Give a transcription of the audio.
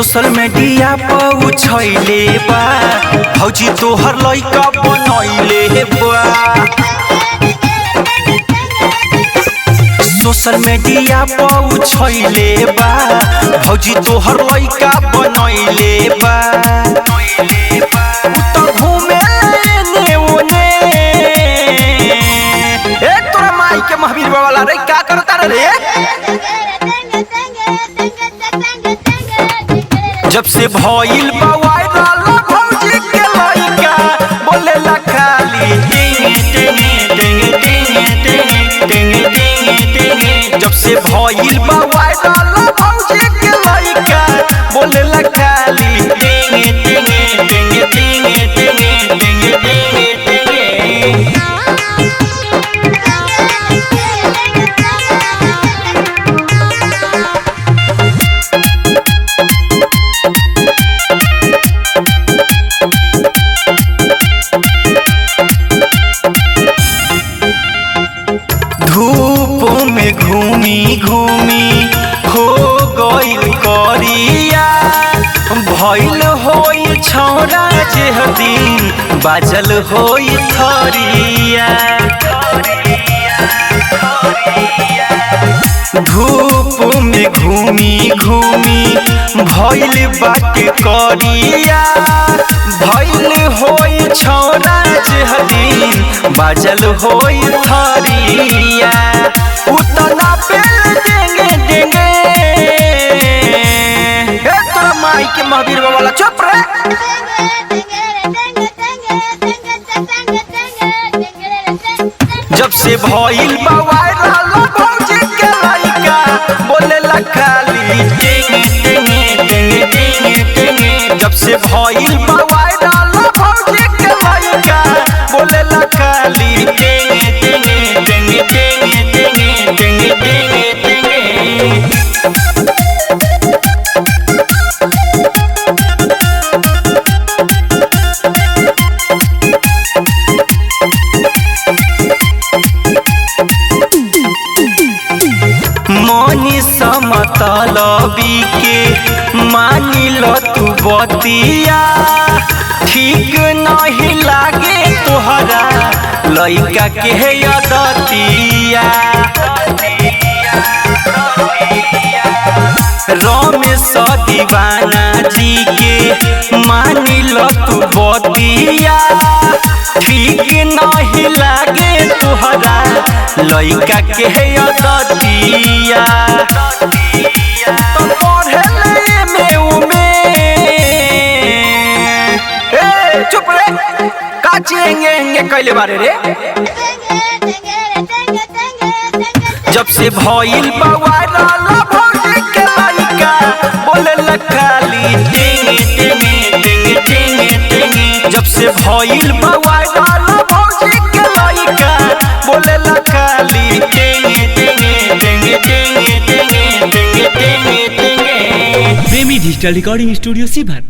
Social media पर उछैले बा भौजी तोहर लइका बनैले बा। सोशल मीडिया पर उछैले बा भौजी तोहर लइका बनैले बा। तो घूमे ने ओने ए तोरा माई के महावीर वाला रे का करता रे। जब से भइल बा वायरल भौजी के लइका बोलेला खाली टिंग टिंग टिंग टिंग टिंग टिंग टिंग। जब से भइल बा वायरल भौजी के लइका बोलेला खाली टिंग टिंग टिंग टिंग टिंग टिंग टिंग। धूप में घूमी घूमी हो गइल करिया भइल होई छौरा जेह दिन बाजल होई थरिया। धूप में घूमी घूमी भइल बाटे करिया भइल होई छौरा जेह दिन बाजल होई थरिया। उतना पेल देंगे देंगे ए तोरा माई के महावीर वाला चुप रे। जब से भइल बा वायरल भौजी के लइका बोलेला खाली टिंग टिंग टिंग टिंग टिंग। जब से भइल बा वायरल भौजी के लइका बोलेला खाली टिंग टिंग टिंग टिंग टिंग टिंग टिंग। मनी समतलबी के मानिल तू बतिया ठीक नहीं लागे तोहरा लइका के अदतिया। रमेश दीवाना जी के मानिल तू बतिया ठीक नहीं लागे तोहरा लइका के अदतिया। तो पढ़ले में उमे ए चुप रे का चेंगे कैले बारे रे। जब से भइल बा वायरल भौजी के लइका बोलेला खाली टिंग टिंग टिंग टिंग टिंग। जब से भइल बा वायरल भौजी के लइका बोलेला खाली टिंग टिंग टिंग टिंग टिंग टिंग टिंग टिंग। प्रेमी डिजिटल रिकॉर्डिंग स्टूडियो शिवहर।